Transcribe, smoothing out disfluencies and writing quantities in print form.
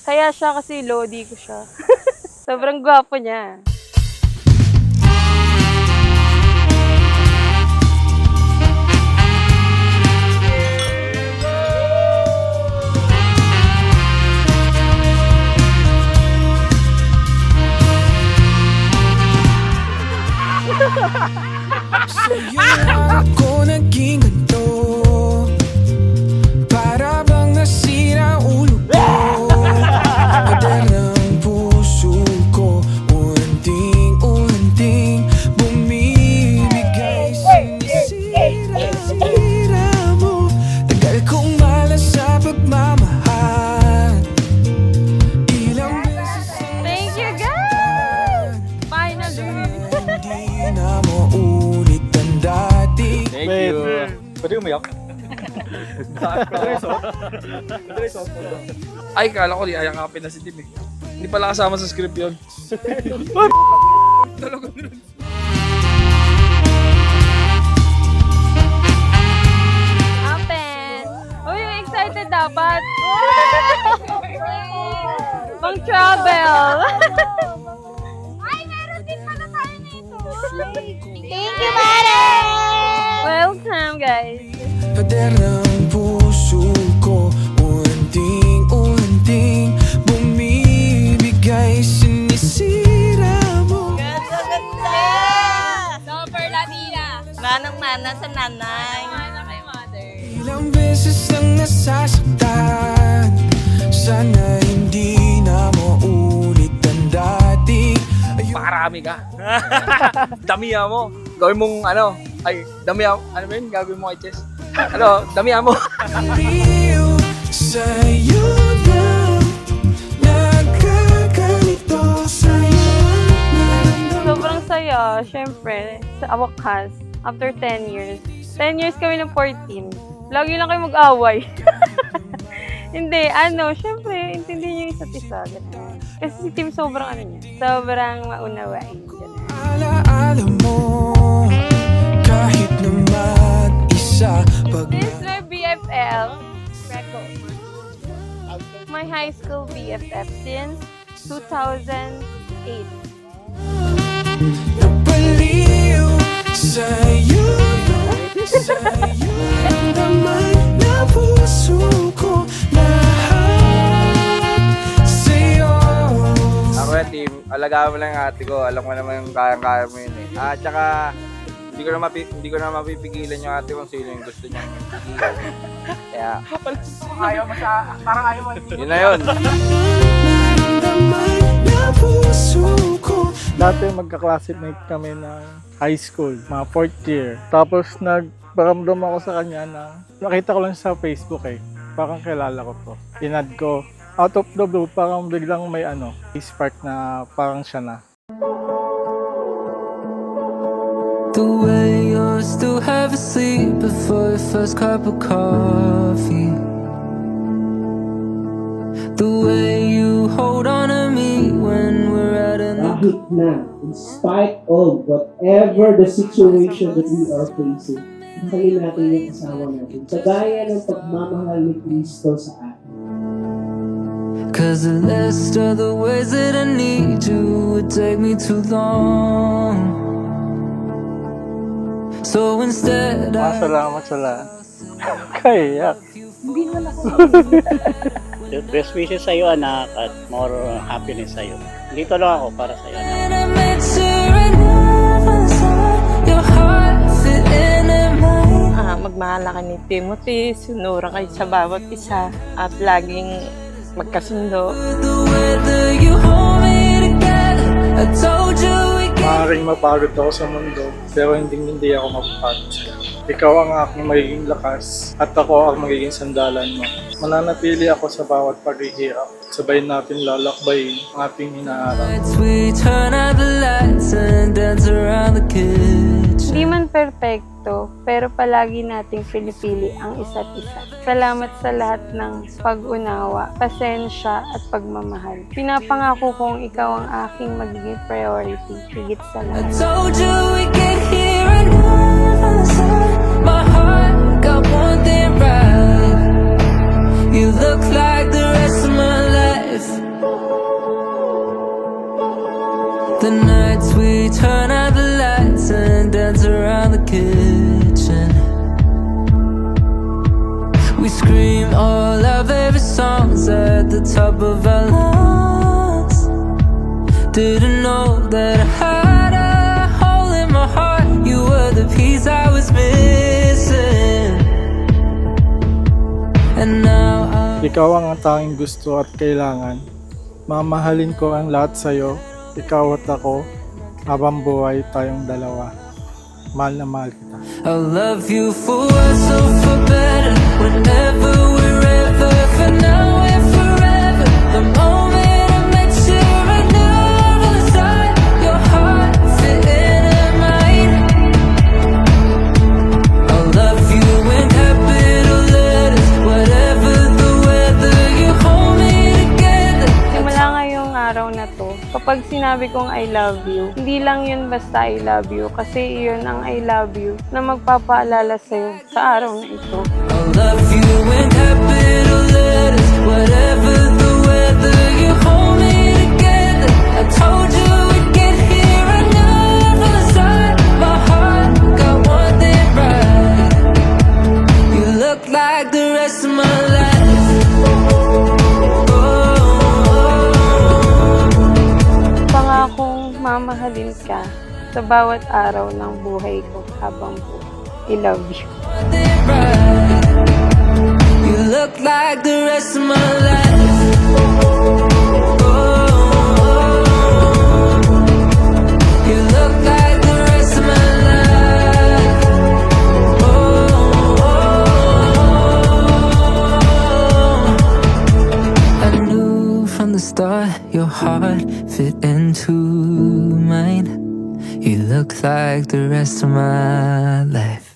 Kaya siya kasi lodi ko siya. Sobrang gwapo niya. Sa'yo ako naging ganito, para bang nasira ulo ko. Pader ng puso ko, unting-unting bumibigay. Sinisira mo, tagal kong malas sa pagmamahal. Ilang beses ang Thank you, guys! Finally! hindi na maulit ang dati. Thank you. Pwede umiyak? Ay, kala ko di ayakapin na si Tim eh. Hindi pala kasama sa script yun. Talaga nun. Open! Uy, excited dapat! Pang travel! Ay, meron din pala tayo nito. Thank you, Mare! Welcome, guys! Pader ng puso ko, unting-unting bumibigay. Sinisira mo. Ganda! Super Latina! Manang-mana sa nanay. Mana kay mother. Ilang beses ang nasasaktan, sana hindi na maulit ang dati. Pakarami ka. Damihan mo. Gawin mong ano, ay, damihan, ano ba yun? Gagawin mo kay Chess. Ano, damihan mo. Aliw sa'yo lang, nagkaganito sa'yo naramdaman. Sobrang saya, syempre, sa wakas, after 10 years. 10 years kami ng 14. Lagi lang kayo mag-away. Hindi, syempre, intindihin niyo yung isa't isa. Ganun. Kasi si Tim sobrang niya, sobrang maunawain. Ganun. Alaala mo, kahit na mag-isa pag This is my BFL, Greco. My high school BFF since 2008. napaliw sa'yo naman na puso ko, lahat sa'yo. Ako yan, team. Alagaan mo lang yung ate ko. Alam mo naman yung kayang-kaya mo yun eh. Tsaka, hindi ko na mapipigilan yung ate kung sino yung gusto niya. Kaya, Ayaw mo sa, parang ayaw mo. yun na yun. Naramdaman na puso ko. Dati magka-classmate kami ng high school, mga 4th year. Tapos nagparamdam ako sa kanya na nakita ko lang sa Facebook eh. Parang kilala ko to. Inad ko. Out of the blue, parang biglang may spark na parang siya na. The way you still have a sleep before your first cup of coffee. The way you hold on to me when we're out in the Kahit na, in spite of whatever the situation that we are facing, mahalin natin yung asawa natin. Kagaya ng pagmamahal ni Kristo sa atin. Cause the list of the ways that I need you would take me too long. So instead Salamat sa lahat. Kaya, Best wishes sa'yo, anak, at more happiness sa'yo. Dito lang ako para sa'yo, anak. and I meant to never saw your heart fit in mine. Magmahala ka ni Timothy, sunura kayo sa bawat isa, at laging magkasundo. The way that you hold me together, I told you we could. maaaring mapagod ako sa mundo, pero hindi ako mapapagod sa'yo. Ikaw ang aking magiging lakas, at ako ang magiging sandalan mo. Mananatili ako sa bawat paghihirap. Sabay natin lalakbayin ang ating hinaharap. We turn out the lights and dance around the kitchen. Hindi man perfecto, pero palagi nating pinipili ang isa't isa. Salamat sa lahat ng pag-unawa, pasensya at pagmamahal. Pinapangako kong ikaw ang aking magiging priority, higit sa I lahat. told you we could hear another side. My heart got one thing right. You look like the rest of my life. The nights we turn out the lights and dance around the kitchen. We scream all our favorite songs at the top of our lungs. Didn't know that I had a hole in my heart. You were the piece I was missing. And now Ikaw ang tanging gusto at kailangan. Mamahalin ko ang lahat sa'yo, ikaw at ako, habang buhay tayong dalawa. Mahal na mahal kita. I'll love you for worse or for better. Whenever, wherever, for now and forever. The moment I met you, I knew from the start your heart fit into mine. I'll love you in capital letters. Whatever the weather, you hold me together. Simula ngayong araw na to, kapag sinabi kong I love you, hindi lang yun basta I love you, kasi yun ang I love you na magpapaalala sa'yo sa araw na ito. I'll love you in capital letters. Whatever the weather, you hold me together. I told you we'd get here. I knew from the start. My heart got one thing right. You look like the rest of my life. Pangakong mamahalin ka sa bawat araw ng buhay ko habang buhay. I love you. One thing right. You look like the rest of my life. You look like the rest of my life. I knew from the start your heart fit into mine. You look like the rest of my life.